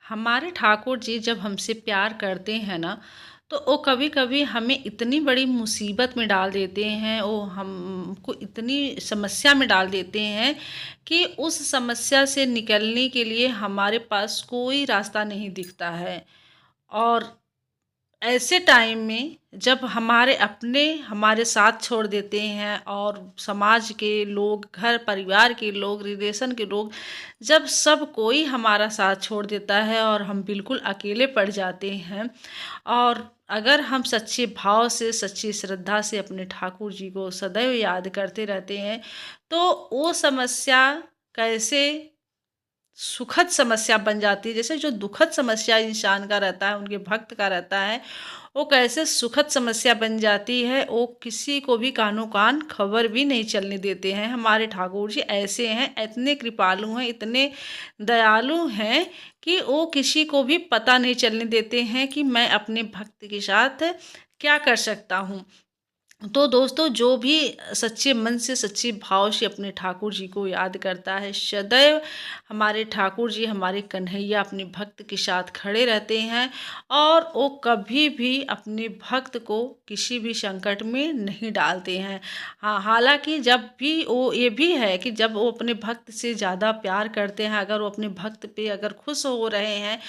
हमारे ठाकुर जी जब हमसे प्यार करते हैं ना, तो वो कभी-कभी हमें इतनी बड़ी मुसीबत में डाल देते हैं, वो हमको इतनी समस्या में डाल देते हैं कि उस समस्या से निकलने के लिए हमारे पास कोई रास्ता नहीं दिखता है। और ऐसे टाइम में जब हमारे अपने हमारे साथ छोड़ देते हैं और समाज के लोग, घर परिवार के लोग, रिलेशन के लोग, जब सब कोई हमारा साथ छोड़ देता है और हम बिल्कुल अकेले पड़ जाते हैं, और अगर हम सच्चे भाव से, सच्ची श्रद्धा से अपने ठाकुर जी को सदैव याद करते रहते हैं, तो वो समस्या कैसे सुखद समस्या बन जाती है। जैसे जो दुखद समस्या इंसान का रहता है, उनके भक्त का रहता है, वो कैसे सुखद समस्या बन जाती है, वो किसी को भी कानो कान खबर भी नहीं चलने देते हैं। हमारे ठाकुर जी ऐसे हैं, इतने कृपालु हैं, इतने दयालु हैं कि वो किसी को भी पता नहीं चलने देते हैं कि मैं अपने भक्त के साथ क्या कर सकता हूँ। तो दोस्तों, जो भी सच्चे मन से, सच्चे भाव से अपने ठाकुर जी को याद करता है, सदैव हमारे ठाकुर जी, हमारे कन्हैया अपने भक्त के साथ खड़े रहते हैं, और वो कभी भी अपने भक्त को किसी भी संकट में नहीं डालते हैं। हाँ, हालांकि जब भी वो ये भी है कि जब वो अपने भक्त से ज़्यादा प्यार करते हैं, अगर वो अपने भक्त पे अगर खुश हो रहे हैं,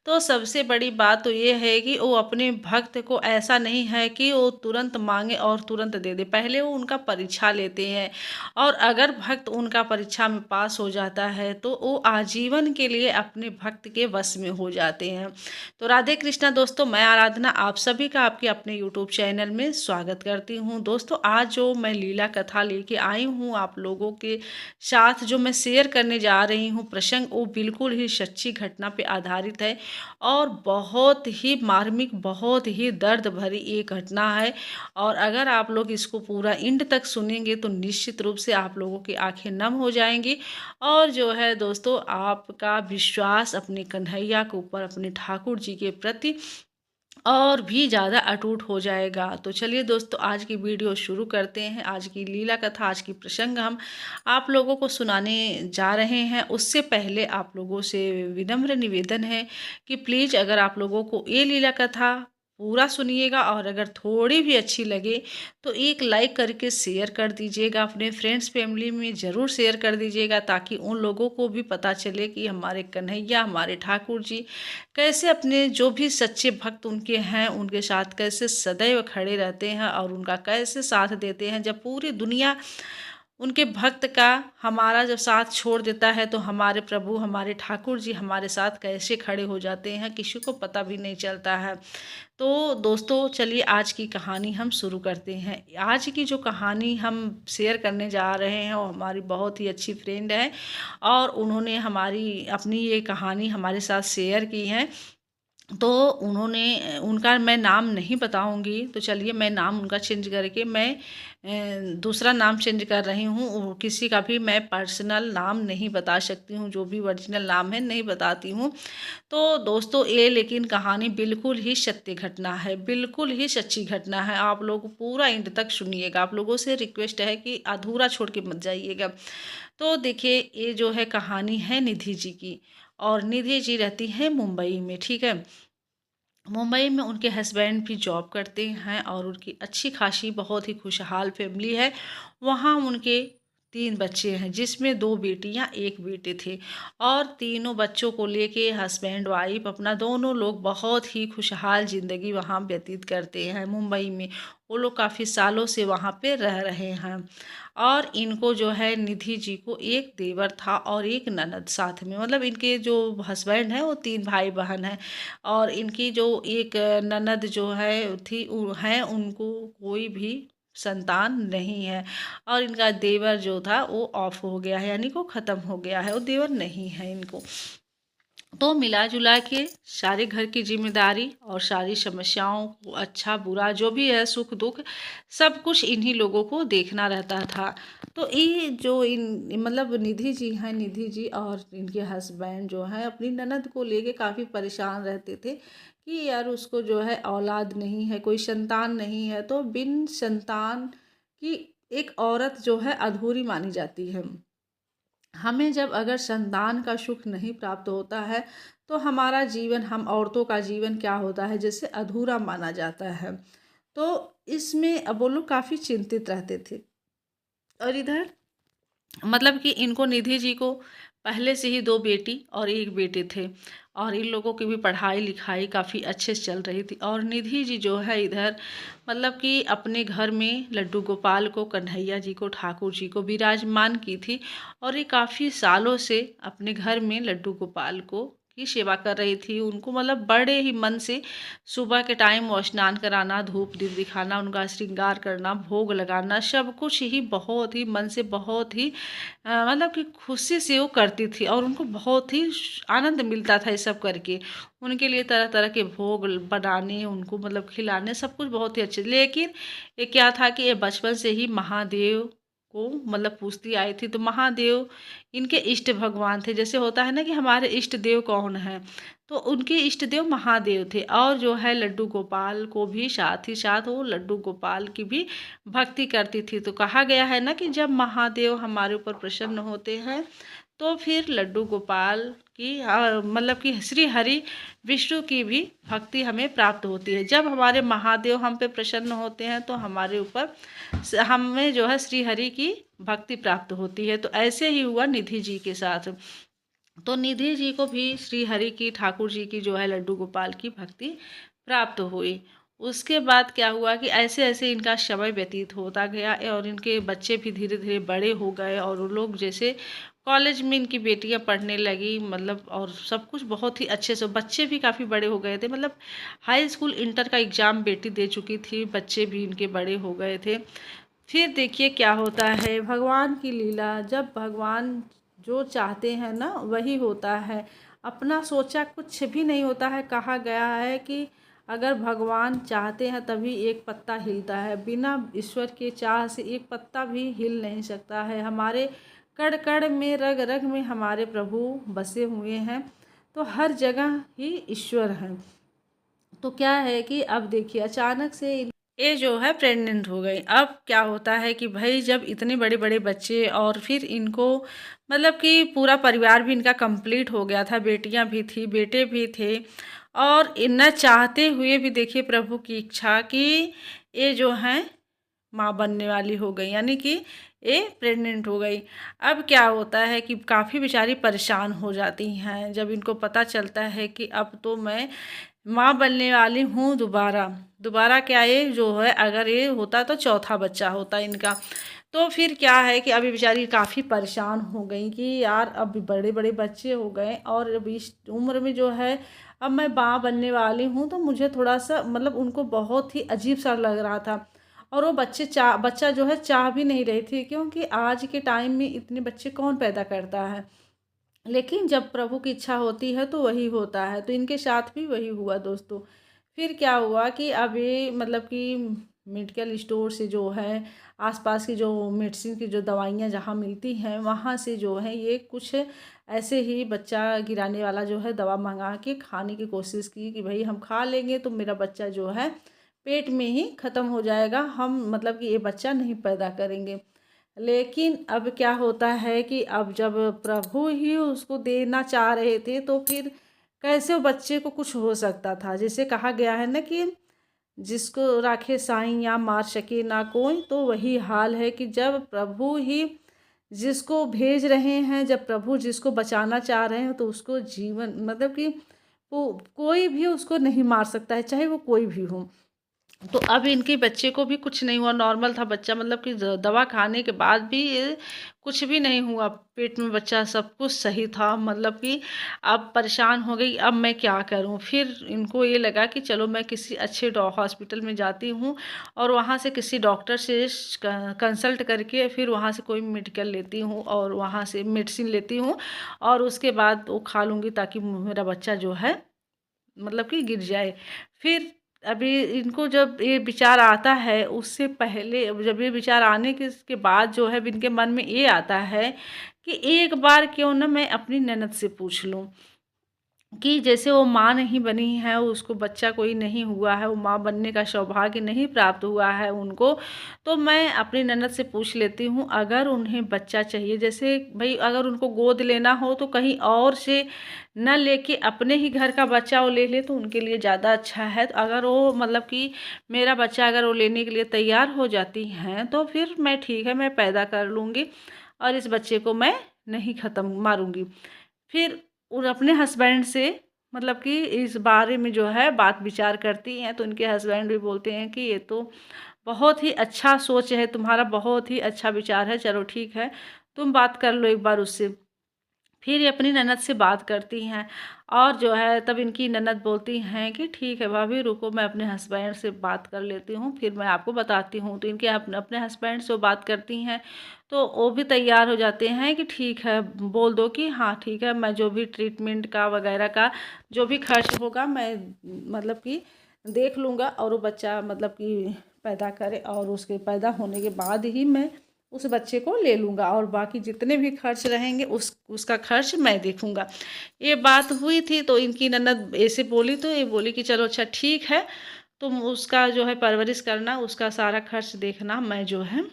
तो सबसे बड़ी बात तो ये है कि वो अपने भक्त को, ऐसा नहीं है कि वो तुरंत मांगे और तुरंत दे दे, पहले वो उनका परीक्षा लेते हैं। और अगर भक्त उनका परीक्षा में पास हो जाता है, तो वो आजीवन के लिए अपने भक्त के वश में हो जाते हैं। तो राधे कृष्णा दोस्तों, मैं आराधना आप सभी का आपके अपने यूट्यूब चैनल में स्वागत करती हूँ। दोस्तों, आज जो मैं लीला कथा लेके आई हूँ आप लोगों के साथ, जो मैं शेयर करने जा रही हूँ प्रसंग, वो बिल्कुल ही सच्ची घटना पे आधारित है, और बहुत ही मार्मिक, बहुत ही दर्द भरी ये घटना है। और अगर आप लोग इसको पूरा एंड तक सुनेंगे, तो निश्चित रूप से आप लोगों की आंखें नम हो जाएंगी, और जो है दोस्तों, आपका विश्वास अपने कन्हैया के ऊपर, अपने ठाकुर जी के प्रति और भी ज़्यादा अटूट हो जाएगा। तो चलिए दोस्तों, आज की वीडियो शुरू करते हैं। आज की लीला कथा, आज की प्रसंग हम आप लोगों को सुनाने जा रहे हैं। उससे पहले आप लोगों से विनम्र निवेदन है कि प्लीज़, अगर आप लोगों को ये लीला कथा पूरा सुनिएगा, और अगर थोड़ी भी अच्छी लगे तो एक लाइक करके शेयर कर दीजिएगा, अपने फ्रेंड्स फैमिली में ज़रूर शेयर कर दीजिएगा, ताकि उन लोगों को भी पता चले कि हमारे कन्हैया, हमारे ठाकुर जी कैसे अपने जो भी सच्चे भक्त उनके हैं, उनके साथ कैसे सदैव खड़े रहते हैं, और उनका कैसे साथ देते हैं। जब पूरी दुनिया उनके भक्त का, हमारा जब साथ छोड़ देता है, तो हमारे प्रभु, हमारे ठाकुर जी हमारे साथ कैसे खड़े हो जाते हैं, किसी को पता भी नहीं चलता है। तो दोस्तों, चलिए आज की कहानी हम शुरू करते हैं। आज की जो कहानी हम शेयर करने जा रहे हैं, वो हमारी बहुत ही अच्छी फ्रेंड है, और उन्होंने हमारी अपनी ये कहानी हमारे साथ शेयर की है। तो उन्होंने, उनका मैं नाम नहीं बताऊंगी, तो चलिए मैं नाम उनका चेंज करके मैं दूसरा नाम चेंज कर रही हूँ। किसी का भी मैं पर्सनल नाम नहीं बता सकती हूँ, जो भी ओरिजिनल नाम है नहीं बताती हूँ। तो दोस्तों, ये लेकिन कहानी बिल्कुल ही सत्य घटना है, बिल्कुल ही सच्ची घटना है। आप लोग पूरा एंड तक सुनिएगा, आप लोगों से रिक्वेस्ट है कि अधूरा छोड़ के मत जाइएगा। तो देखिए, ये जो है कहानी है निधि जी की, और निधि जी रहती हैं मुंबई में, ठीक है। मुंबई में उनके हस्बैंड भी जॉब करते हैं, और उनकी अच्छी खासी बहुत ही खुशहाल फैमिली है। वहाँ उनके 3 बच्चे हैं, जिसमें 2 बेटियां, 1 बेटे थे। और तीनों बच्चों को लेके हस्बैंड वाइफ अपना दोनों लोग बहुत ही खुशहाल ज़िंदगी वहाँ व्यतीत करते हैं मुंबई में। वो लोग काफ़ी सालों से वहाँ पे रह रहे हैं। और इनको जो है, निधि जी को एक देवर था और एक ननद साथ में, मतलब इनके जो हस्बैंड हैं वो 3 भाई बहन हैं। और इनकी जो एक ननद जो है थी, हैं, उनको कोई भी संतान नहीं है। और इनका देवर जो था वो ऑफ हो गया है, यानी को ख़त्म हो गया है, वो देवर नहीं है इनको। तो मिला जुला के सारे घर की जिम्मेदारी और सारी समस्याओं को, अच्छा बुरा जो भी है, सुख दुख, सब कुछ इन्हीं लोगों को देखना रहता था। तो ये जो इन मतलब निधि जी हैं, निधि जी और इनके हस्बैंड जो हैं, अपनी ननद को लेके काफ़ी परेशान रहते थे कि यार उसको जो है औलाद नहीं है, कोई संतान नहीं है। तो बिन संतान की एक औरत जो है अधूरी मानी जाती है। हमें जब अगर संतान का सुख नहीं प्राप्त होता है तो हमारा जीवन, हम औरतों का जीवन क्या होता है, जैसे अधूरा माना जाता है। तो इसमें अब वो लोग काफ़ी चिंतित रहते थे। और इधर मतलब कि इनको, निधि जी को पहले से ही 2 बेटी और 1 बेटे थे, और इन लोगों की भी पढ़ाई लिखाई काफ़ी अच्छे से चल रही थी। और निधि जी जो है इधर मतलब कि अपने घर में लड्डू गोपाल को, कन्हैया जी को, ठाकुर जी को विराजमान की थी, और ये काफ़ी सालों से अपने घर में लड्डू गोपाल को की सेवा कर रही थी। उनको मतलब बड़े ही मन से सुबह के टाइम वो स्नान कराना, धूप दीप दिखाना, उनका श्रृंगार करना, भोग लगाना, सब कुछ ही बहुत ही मन से, बहुत ही मतलब कि खुशी से वो करती थी, और उनको बहुत ही आनंद मिलता था ये सब करके। उनके लिए तरह तरह के भोग बनाने, उनको मतलब खिलाने, सब कुछ बहुत ही अच्छे। लेकिन ये क्या था कि ये बचपन से ही महादेव को मतलब पूजती आई थी। तो महादेव इनके इष्ट भगवान थे। जैसे होता है ना कि हमारे इष्ट देव कौन है, तो उनके इष्ट देव महादेव थे। और जो है लड्डू गोपाल को भी साथ ही साथ वो लड्डू गोपाल की भी भक्ति करती थी। तो कहा गया है ना कि जब महादेव हमारे ऊपर प्रसन्न होते हैं तो फिर लड्डू गोपाल की मतलब कि श्री हरि विष्णु की भी भक्ति हमें प्राप्त होती है। जब हमारे महादेव हम पे प्रसन्न होते हैं तो हमारे ऊपर हमें जो है श्री हरि की भक्ति प्राप्त होती है। तो ऐसे ही हुआ निधि जी के साथ। तो निधि जी को भी श्री हरि की, ठाकुर जी की जो है लड्डू गोपाल की भक्ति प्राप्त हुई। उसके बाद क्या हुआ कि ऐसे ऐसे इनका समय व्यतीत होता गया, और इनके बच्चे भी धीरे धीरे बड़े हो गए, और वो लोग जैसे कॉलेज में इनकी बेटियां पढ़ने लगी, मतलब और सब कुछ बहुत ही अच्छे से, बच्चे भी काफ़ी बड़े हो गए थे। मतलब हाई स्कूल इंटर का एग्ज़ाम बेटी दे चुकी थी, बच्चे भी इनके बड़े हो गए थे। फिर देखिए क्या होता है, भगवान की लीला। जब भगवान जो चाहते हैं ना वही होता है, अपना सोचा कुछ भी नहीं होता है। कहा गया है कि अगर भगवान चाहते हैं तभी एक पत्ता हिलता है, बिना ईश्वर के चाह से एक पत्ता भी हिल नहीं सकता है। हमारे कण कण में, रग रग में हमारे प्रभु बसे हुए हैं, तो हर जगह ही ईश्वर हैं। तो क्या है कि अब देखिए अचानक से ये जो है प्रेग्नेंट हो गई। अब क्या होता है कि भाई जब इतने बड़े बड़े बच्चे, और फिर इनको मतलब कि पूरा परिवार भी इनका कंप्लीट हो गया था, बेटियां भी थी, बेटे भी थे, और न चाहते हुए भी देखिए प्रभु की इच्छा कि ये जो है माँ बनने वाली हो गई, यानी कि ये प्रेग्नेंट हो गई। अब क्या होता है कि काफ़ी बेचारी परेशान हो जाती हैं जब इनको पता चलता है कि अब तो मैं माँ बनने वाली हूँ दोबारा। दोबारा क्या, ये जो है अगर ये होता तो चौथा बच्चा होता इनका। तो फिर क्या है कि अभी बेचारी काफ़ी परेशान हो गई कि यार अब बड़े बड़े बच्चे हो गए, और अब इस उम्र में जो है अब मैं माँ बनने वाली हूँ, तो मुझे थोड़ा सा मतलब उनको बहुत ही अजीब सा लग रहा था। और वो बच्चा जो है चाह भी नहीं रही थी, क्योंकि आज के टाइम में इतने बच्चे कौन पैदा करता है। लेकिन जब प्रभु की इच्छा होती है तो वही होता है। तो इनके साथ भी वही हुआ दोस्तों। फिर क्या हुआ कि अब ये मतलब कि मेडिकल स्टोर से जो है, आसपास की जो मेडिसिन की जो दवाइयाँ जहाँ मिलती हैं वहाँ से जो है ये कुछ ऐसे ही बच्चा गिराने वाला जो है दवा मंगा के खाने की कोशिश की कि भाई हम खा लेंगे तो मेरा बच्चा जो है पेट में ही ख़त्म हो जाएगा, हम मतलब कि ये बच्चा नहीं पैदा करेंगे। लेकिन अब क्या होता है कि अब जब प्रभु ही उसको देना चाह रहे थे तो फिर कैसे वो बच्चे को कुछ हो सकता था। जैसे कहा गया है ना कि जिसको राखे साईं या मार सके ना कोई, तो वही हाल है कि जब प्रभु ही जिसको भेज रहे हैं, जब प्रभु जिसको बचाना चाह रहे हैं, तो उसको जीवन मतलब कि वो कोई भी उसको नहीं मार सकता है, चाहे वो कोई भी हो। तो अब इनके बच्चे को भी कुछ नहीं हुआ, नॉर्मल था बच्चा, मतलब कि दवा खाने के बाद भी ये कुछ भी नहीं हुआ, पेट में बच्चा सब कुछ सही था। मतलब कि अब परेशान हो गई, अब मैं क्या करूं। फिर इनको ये लगा कि चलो मैं किसी अच्छे हॉस्पिटल में जाती हूं, और वहां से किसी डॉक्टर से कंसल्ट करके फिर वहां से कोई मेडिकल लेती हूं, और वहां से मेडिसिन लेती हूं, और उसके बाद वो खा लूँगी ताकि मेरा बच्चा जो है मतलब कि गिर जाए। फिर अभी इनको जब ये विचार आता है, उससे पहले जब ये विचार आने के बाद जो है इनके मन में ये आता है कि एक बार क्यों ना मैं अपनी ननद से पूछ लूँ। कि जैसे वो माँ नहीं बनी है, उसको बच्चा कोई नहीं हुआ है, वो माँ बनने का सौभाग्य नहीं प्राप्त हुआ है उनको, तो मैं अपनी ननद से पूछ लेती हूँ अगर उन्हें बच्चा चाहिए, जैसे भई अगर उनको गोद लेना हो तो कहीं और से न लेके अपने ही घर का बच्चा वो ले ले तो उनके लिए ज़्यादा अच्छा है। तो अगर वो मतलब कि मेरा बच्चा अगर वो लेने के लिए तैयार हो जाती हैं तो फिर मैं ठीक है, मैं पैदा कर लूँगी और इस बच्चे को मैं नहीं ख़त्म मारूँगी। फिर उन अपने हस्बैंड से मतलब कि इस बारे में जो है बात विचार करती हैं, तो उनके हस्बैंड भी बोलते हैं कि ये तो बहुत ही अच्छा सोच है तुम्हारा, बहुत ही अच्छा विचार है, चलो ठीक है, तुम बात कर लो एक बार उससे। फिर ये अपनी ननद से बात करती हैं और जो है तब इनकी ननद बोलती हैं कि ठीक है भाभी रुको, मैं अपने हस्बैंड से बात कर लेती हूँ, फिर मैं आपको बताती हूँ। तो इनके अपने अपने हस्बैंड से वो बात करती हैं, तो वो भी तैयार हो जाते हैं कि ठीक है, बोल दो कि हाँ ठीक है, मैं जो भी ट्रीटमेंट का वगैरह का जो भी खर्च होगा मैं मतलब कि देख लूँगा, और वो बच्चा मतलब कि पैदा करे और उसके पैदा होने के बाद ही मैं उस बच्चे को ले लूँगा, और बाकी जितने भी खर्च रहेंगे उसका खर्च मैं देखूँगा। ये बात हुई थी तो इनकी ननद ऐसे बोली, तो ये बोली कि चलो अच्छा ठीक है, तुम उसका जो है परवरिश करना, उसका सारा खर्च देखना, मैं जो है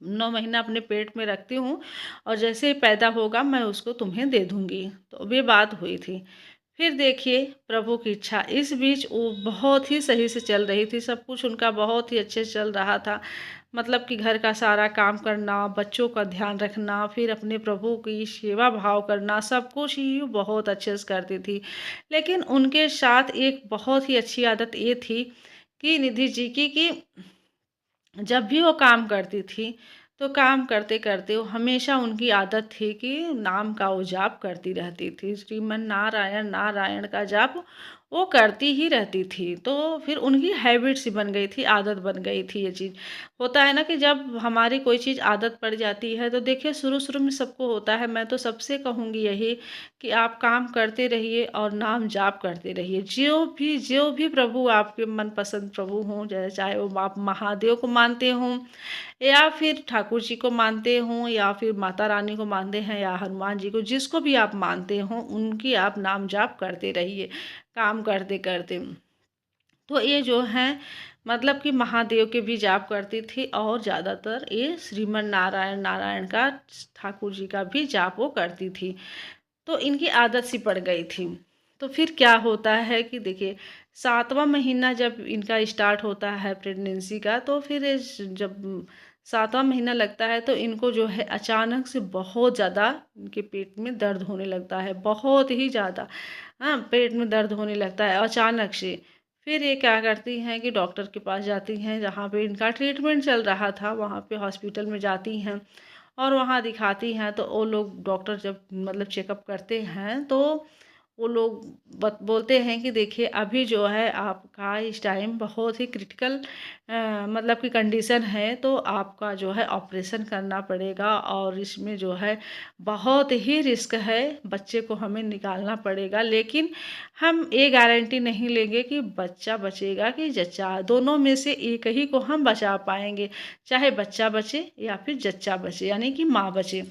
9 महीना अपने पेट में रखती हूँ और जैसे ही पैदा होगा मैं उसको तुम्हें दे दूँगी। तो ये बात हुई थी। फिर देखिए प्रभु की इच्छा, इस बीच वो बहुत ही सही से चल रही थी, सब कुछ उनका बहुत ही अच्छे से चल रहा था। मतलब कि घर का सारा काम करना, बच्चों का ध्यान रखना, फिर अपने प्रभु की सेवा भाव करना, सब कुछ ही बहुत अच्छे से करती थी। लेकिन उनके साथ एक बहुत ही अच्छी आदत ये थी कि निधि जी की कि जब भी वो काम करती थी, तो काम करते-करते वो हमेशा उनकी आदत थी कि नाम का वो जाप करती रहती थी। श्रीमन नारायण, नारायण का जाप वो करती ही रहती थी। तो फिर उनकी हैबिट सी बन गई थी, आदत बन गई थी ये चीज़। होता है ना कि जब हमारी कोई चीज़ आदत पड़ जाती है, तो देखिए शुरू-शुरू में सबको होता है। मैं तो सबसे कहूँगी यही कि आप काम करते रहिए और नाम जाप करते रहिए। जो भी प्रभु आपके मनपसंद प्रभु हों, चाहे वो आप महादेव को मानते हों या फिर ठाकुर जी को मानते हों या फिर माता रानी को मानते हैं या हनुमान जी को, जिसको भी आप मानते हों उनकी आप नाम जाप करते रहिए काम करते-करते। तो ये जो हैं मतलब कि महादेव के भी जाप करती थी और ज़्यादातर ये श्रीमन नारायण, नारायण का ठाकुर जी का भी जाप वो करती थी। तो इनकी आदत सी पड़ गई थी। तो फिर क्या होता है कि देखिए 7वाँ महीना जब इनका स्टार्ट होता है प्रेगनेंसी का, तो फिर जब 7वाँ महीना लगता है तो इनको जो है अचानक से बहुत ज़्यादा इनके पेट में दर्द होने लगता है, बहुत ही ज़्यादा। हाँ, पेट में दर्द होने लगता है अचानक से। फिर ये क्या करती हैं कि डॉक्टर के पास जाती हैं, जहाँ पे इनका ट्रीटमेंट चल रहा था, वहाँ पे हॉस्पिटल में जाती हैं और वहाँ दिखाती हैं। तो वो लोग डॉक्टर जब मतलब चेकअप करते हैं तो वो लोग बोलते हैं कि देखिए अभी जो है आपका इस टाइम बहुत ही क्रिटिकल मतलब कि कंडीशन है, तो आपका जो है ऑपरेशन करना पड़ेगा और इसमें जो है बहुत ही रिस्क है, बच्चे को हमें निकालना पड़ेगा, लेकिन हम ये गारंटी नहीं लेंगे कि बच्चा बचेगा कि जच्चा, दोनों में से एक ही को हम बचा पाएंगे, चाहे बच्चा बचे या फिर जच्चा बचे यानी कि माँ बचे।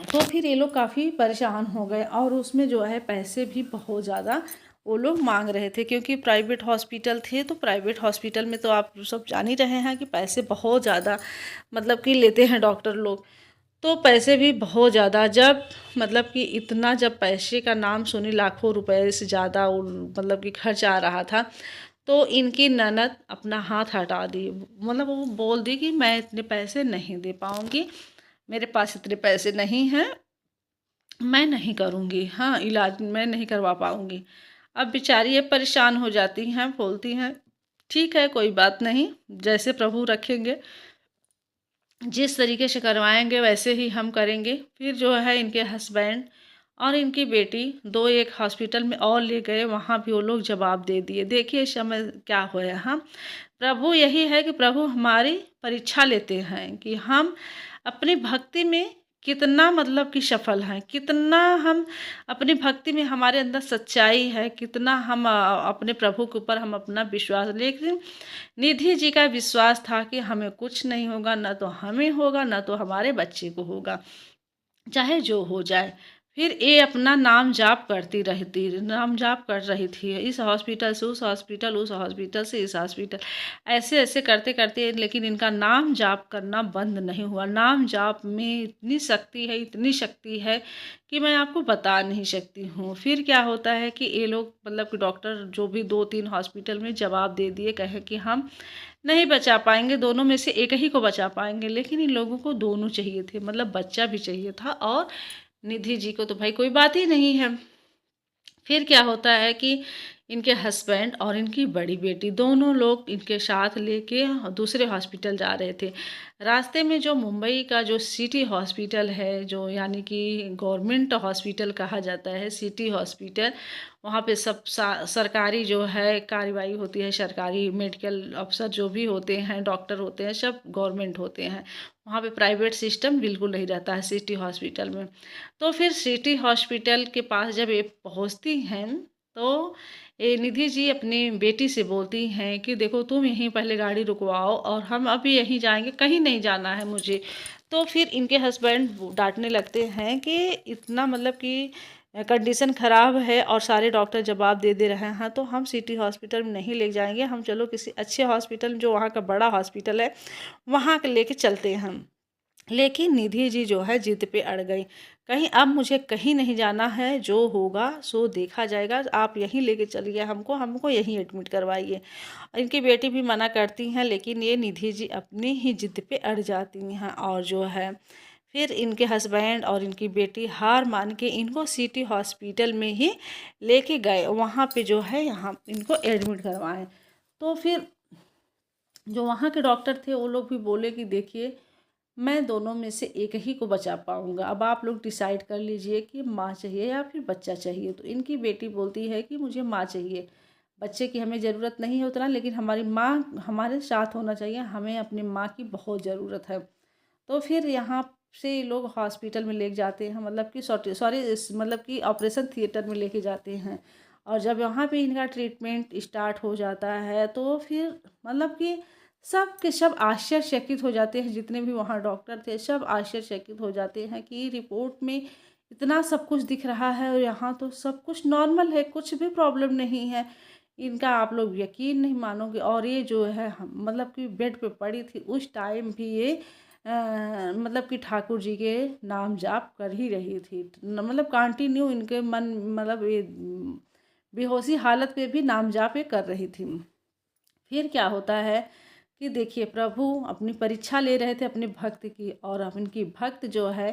तो फिर ये लोग काफ़ी परेशान हो गए और उसमें जो है पैसे भी बहुत ज़्यादा वो लोग मांग रहे थे, क्योंकि प्राइवेट हॉस्पिटल थे, तो प्राइवेट हॉस्पिटल में तो आप सब जान ही रहे हैं कि पैसे बहुत ज़्यादा मतलब कि लेते हैं डॉक्टर लोग। तो पैसे भी बहुत ज़्यादा, जब मतलब कि इतना जब पैसे का नाम सुनी, लाखों रुपए से ज़्यादा मतलब कि खर्च आ रहा था, तो इनकी ननद अपना हाथ हटा दी, मतलब वो बोल दी कि मैं इतने पैसे नहीं दे पाऊँगी, मेरे पास इतने पैसे नहीं हैं, मैं नहीं करूँगी, हाँ, इलाज मैं नहीं करवा पाऊँगी। अब बेचारी ये परेशान हो जाती हैं, बोलती हैं ठीक है कोई बात नहीं, जैसे प्रभु रखेंगे, जिस तरीके से करवाएँगे वैसे ही हम करेंगे। फिर जो है इनके हस्बैंड और इनकी बेटी दो एक हॉस्पिटल में और ले गए, वहाँ भी वो लोग जवाब दे दिए। देखिए इस समय क्या होया, हाँ, प्रभु यही है कि प्रभु हमारी परीक्षा लेते हैं कि हम अपनी भक्ति में कितना मतलब कि सफल हैं, कितना हम अपनी भक्ति में हमारे अंदर सच्चाई है, कितना हम अपने प्रभु के ऊपर हम अपना विश्वास, लेकिन निधि जी का विश्वास था कि हमें कुछ नहीं होगा, ना तो हमें होगा ना तो हमारे बच्चे को होगा, चाहे जो हो जाए। फिर ये अपना नाम जाप कर रही थी, इस हॉस्पिटल से उस हॉस्पिटल, उस हॉस्पिटल से इस हॉस्पिटल, ऐसे ऐसे करते करते, लेकिन इनका नाम जाप करना बंद नहीं हुआ। नाम जाप में इतनी शक्ति है, इतनी शक्ति है कि मैं आपको बता नहीं सकती हूँ। फिर क्या होता है कि ये लोग मतलब कि डॉक्टर जो भी 2-3 हॉस्पिटल में जवाब दे दिए, कहे कि हम नहीं बचा पाएंगे, दोनों में से एक ही को बचा पाएंगे। लेकिन इन लोगों को दोनों चाहिए थे, मतलब बच्चा भी चाहिए था और निधि जी को तो भाई कोई बात ही नहीं है। फिर क्या होता है कि इनके हस्बैंड और इनकी बड़ी बेटी दोनों लोग इनके साथ लेके दूसरे हॉस्पिटल जा रहे थे। रास्ते में जो मुंबई का जो सिटी हॉस्पिटल है, जो यानी कि गवर्नमेंट हॉस्पिटल कहा जाता है, सिटी हॉस्पिटल, वहाँ पे सब सरकारी जो है कार्रवाई होती है, सरकारी मेडिकल अफसर जो भी होते हैं, डॉक्टर होते हैं, सब गवर्नमेंट होते हैं। वहाँ पे प्राइवेट सिस्टम बिल्कुल नहीं रहता है सिटी हॉस्पिटल में। तो फिर सिटी हॉस्पिटल के पास जब ये पहुँचती हैं, तो ये निधि जी अपनी बेटी से बोलती हैं कि देखो तुम यहीं पहले गाड़ी रुकवाओ और हम अभी यहीं जाएंगे, कहीं नहीं जाना है मुझे। तो फिर इनके हस्बैंड डांटने लगते हैं कि इतना मतलब कि कंडीशन ख़राब है और सारे डॉक्टर जवाब दे दे रहे हैं, तो हम सिटी हॉस्पिटल में नहीं ले जाएंगे, हम चलो किसी अच्छे हॉस्पिटल जो वहाँ का बड़ा हॉस्पिटल है वहाँ के लेके चलते हैं। लेकिन निधि जी जो है जिद पे अड़ गई, कहीं अब मुझे कहीं नहीं जाना है, जो होगा सो देखा जाएगा, आप यहीं लेके चलिए हमको, हमको यहीं एडमिट करवाइए। इनकी बेटी भी मना करती हैं, लेकिन ये निधि जी अपनी ही जिद पे अड़ जाती हैं और जो है फिर इनके हस्बैंड और इनकी बेटी हार मान के इनको सिटी हॉस्पिटल में ही लेके गए, वहाँ पे जो है यहाँ इनको एडमिट करवाएं। तो फिर जो वहाँ के डॉक्टर थे वो लोग भी बोले कि देखिए मैं दोनों में से एक ही को बचा पाऊँगा, अब आप लोग डिसाइड कर लीजिए कि माँ चाहिए या फिर बच्चा चाहिए। तो इनकी बेटी बोलती है कि मुझे माँ चाहिए, बच्चे की हमें ज़रूरत नहीं है उतना, लेकिन हमारी माँ हमारे साथ होना चाहिए, हमें अपनी माँ की बहुत ज़रूरत है। तो फिर यहाँ से ये लोग हॉस्पिटल में ले जाते हैं, मतलब कि सॉरी मतलब कि ऑपरेशन थिएटर में लेके जाते हैं। और जब यहाँ पे इनका ट्रीटमेंट स्टार्ट हो जाता है, तो फिर मतलब कि सब के सब आश्चर्यचकित हो जाते हैं, जितने भी वहाँ डॉक्टर थे सब आश्चर्यचकित हो जाते हैं कि रिपोर्ट में इतना सब कुछ दिख रहा है और यहाँ तो सब कुछ नॉर्मल है, कुछ भी प्रॉब्लम नहीं है। इनका आप लोग यकीन नहीं मानोगे, और ये जो है मतलब कि बेड पे पड़ी थी उस टाइम भी ये मतलब कि ठाकुर जी के नाम जाप कर ही रही थी, मतलब कंटिन्यू इनके मन, मतलब ये बेहोशी हालत में भी नाम जाप ये कर रही थी। फिर क्या होता है कि देखिए प्रभु अपनी परीक्षा ले रहे थे अपने भक्त की, और अब इनकी भक्त जो है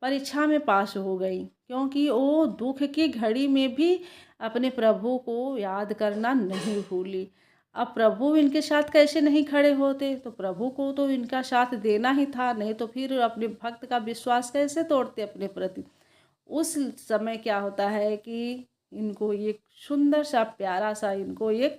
परीक्षा में पास हो गई, क्योंकि वो दुख की घड़ी में भी अपने प्रभु को याद करना नहीं भूली। अब प्रभु इनके साथ कैसे नहीं खड़े होते, तो प्रभु को तो इनका साथ देना ही था, नहीं तो फिर अपने भक्त का विश्वास कैसे तोड़ते अपने प्रति। उस समय क्या होता है कि इनको एक सुंदर सा प्यारा सा इनको एक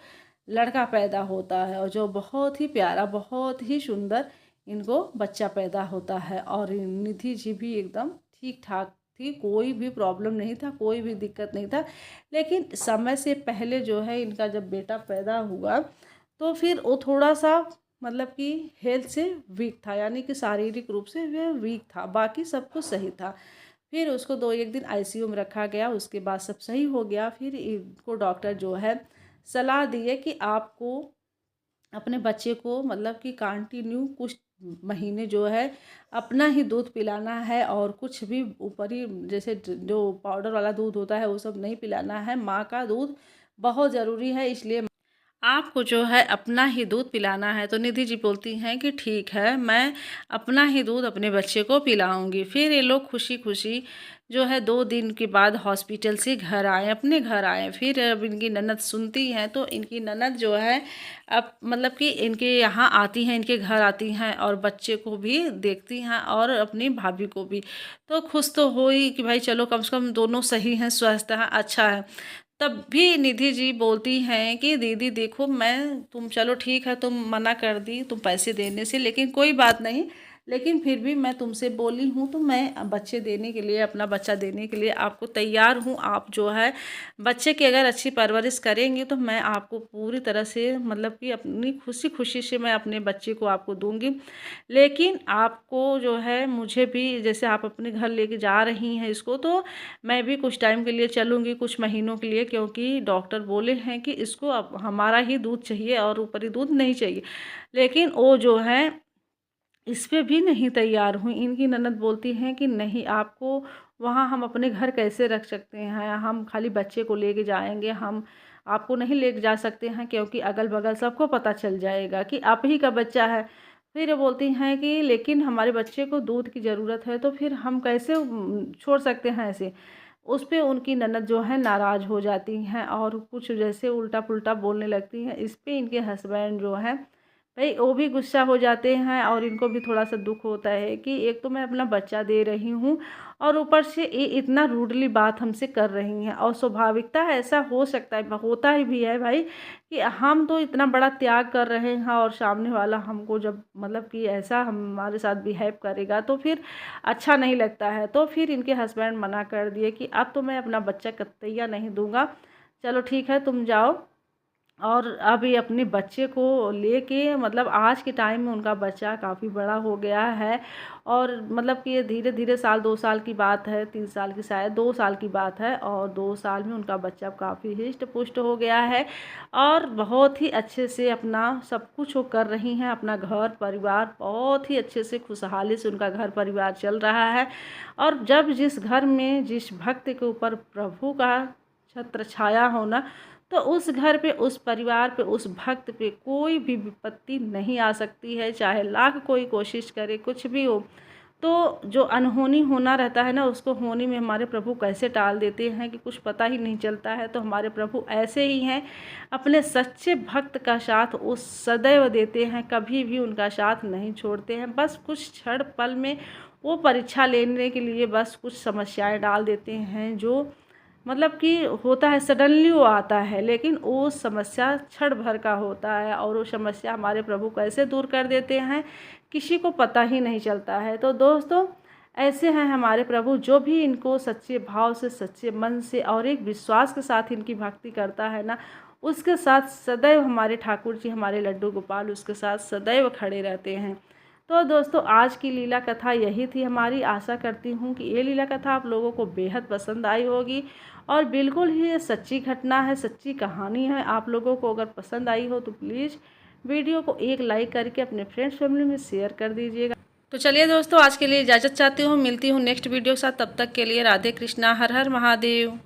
लड़का पैदा होता है, और जो बहुत ही प्यारा बहुत ही सुंदर इनको बच्चा पैदा होता है। और निधि जी भी एकदम ठीक ठाक थी, कोई भी प्रॉब्लम नहीं था, कोई भी दिक्कत नहीं था। लेकिन समय से पहले जो है इनका जब बेटा पैदा हुआ, तो फिर वो थोड़ा सा मतलब कि हेल्थ से वीक था, यानी कि शारीरिक रूप से वह वीक था, बाकी सब कुछ सही था। फिर उसको 2-1 दिन आईसीयू में रखा गया, उसके बाद सब सही हो गया। फिर इनको डॉक्टर जो है सलाह दिए कि आपको अपने बच्चे को मतलब कि कंटिन्यू कुछ महीने जो है अपना ही दूध पिलाना है, और कुछ भी ऊपरी जैसे जो पाउडर वाला दूध होता है वो सब नहीं पिलाना है, माँ का दूध बहुत ज़रूरी है, इसलिए आपको जो है अपना ही दूध पिलाना है। तो निधि जी बोलती हैं कि ठीक है, मैं अपना ही दूध अपने बच्चे को पिलाऊंगी। फिर ये लोग खुशी खुशी जो है 2 दिन के बाद हॉस्पिटल से घर आए, अपने घर आए। फिर अब इनकी ननद सुनती हैं, तो इनकी ननद जो है अब मतलब कि इनके यहाँ आती हैं, इनके घर आती हैं और बच्चे को भी देखती हैं और अपनी भाभी को भी। तो खुश तो हो ही कि भाई चलो कम से कम दोनों सही हैं, स्वस्थ हैं, अच्छा है। तब भी निधि जी बोलती हैं कि दीदी देखो, मैं तुम चलो ठीक है तुम मना कर दी तुम पैसे देने से, लेकिन कोई बात नहीं, लेकिन फिर भी मैं तुमसे बोली हूँ तो मैं बच्चे देने के लिए, अपना बच्चा देने के लिए आपको तैयार हूँ। आप जो है बच्चे की अगर अच्छी परवरिश करेंगे तो मैं आपको पूरी तरह से मतलब कि अपनी खुशी खुशी से मैं अपने बच्चे को आपको दूंगी। लेकिन आपको जो है मुझे भी, जैसे आप अपने घर लेके जा रही हैं इसको, तो मैं भी कुछ टाइम के लिए चलूँगी, कुछ महीनों के लिए, क्योंकि डॉक्टर बोले हैं कि इसको अब हमारा ही दूध चाहिए और ऊपरी दूध नहीं चाहिए। लेकिन वो जो है इस पे भी नहीं तैयार हुई। इनकी ननद बोलती हैं कि नहीं, आपको वहाँ हम अपने घर कैसे रख सकते हैं, हम खाली बच्चे को लेके जाएंगे, हम आपको नहीं लेके जा सकते हैं क्योंकि अगल बगल सबको पता चल जाएगा कि आप ही का बच्चा है। फिर ये बोलती हैं कि लेकिन हमारे बच्चे को दूध की ज़रूरत है, तो फिर हम कैसे छोड़ सकते हैं ऐसे। उस पे उनकी ननद जो है नाराज़ हो जाती हैं और कुछ जैसे उल्टा पुल्टा बोलने लगती हैं। इस पे इनके हस्बैंड जो हैं भाई वो भी गुस्सा हो जाते हैं और इनको भी थोड़ा सा दुख होता है कि एक तो मैं अपना बच्चा दे रही हूँ और ऊपर से ये इतना रूडली बात हमसे कर रही हैं। और स्वाभाविकता है, ऐसा हो सकता है, होता ही भी है भाई, कि हम तो इतना बड़ा त्याग कर रहे हैं और सामने वाला हमको जब मतलब कि ऐसा हमारे साथ बिहेव करेगा तो फिर अच्छा नहीं लगता है। तो फिर इनके हस्बैंड मना कर दिए कि अब तो मैं अपना बच्चा कतईया नहीं दूंगा, चलो ठीक है तुम जाओ। और अब ये अपने बच्चे को लेके, मतलब आज के टाइम में उनका बच्चा काफ़ी बड़ा हो गया है और मतलब कि ये धीरे धीरे, साल 2 साल की बात है, 3 साल की, शायद 2 साल की बात है, और 2 साल में उनका बच्चा काफ़ी हिष्ट पुष्ट हो गया है और बहुत ही अच्छे से अपना सब कुछ वो कर रही हैं। अपना घर परिवार बहुत ही अच्छे से खुशहाली से उनका घर परिवार चल रहा है। और जब जिस घर में जिस भक्त के ऊपर प्रभु का छत्र छाया हो ना, तो उस घर पे, उस परिवार पे, उस भक्त पे कोई भी विपत्ति नहीं आ सकती है, चाहे लाख कोई कोशिश करे, कुछ भी हो। तो जो अनहोनी होना रहता है ना, उसको होनी में हमारे प्रभु कैसे टाल देते हैं कि कुछ पता ही नहीं चलता है। तो हमारे प्रभु ऐसे ही हैं, अपने सच्चे भक्त का साथ वो सदैव देते हैं, कभी भी उनका साथ नहीं छोड़ते हैं। बस कुछ क्षण पल में वो परीक्षा लेने के लिए बस कुछ समस्याएं डाल देते हैं, जो मतलब कि होता है, सडनली वो आता है, लेकिन वो समस्या क्षण भर का होता है और वो समस्या हमारे प्रभु कैसे दूर कर देते हैं किसी को पता ही नहीं चलता है। तो दोस्तों, ऐसे हैं हमारे प्रभु, जो भी इनको सच्चे भाव से, सच्चे मन से और एक विश्वास के साथ इनकी भक्ति करता है ना, उसके साथ सदैव हमारे ठाकुर जी, हमारे लड्डू गोपाल उसके साथ सदैव खड़े रहते हैं। तो दोस्तों, आज की लीला कथा यही थी हमारी। आशा करती हूँ कि ये लीला कथा आप लोगों को बेहद पसंद आई होगी और बिल्कुल ही ये सच्ची घटना है, सच्ची कहानी है। आप लोगों को अगर पसंद आई हो तो प्लीज़ वीडियो को एक लाइक करके अपने फ्रेंड्स फैमिली में शेयर कर दीजिएगा। तो चलिए दोस्तों, आज के लिए इजाज़त चाहती हूँ, मिलती हूँ नेक्स्ट वीडियो के साथ। तब तक के लिए राधे कृष्णा, हर हर महादेव।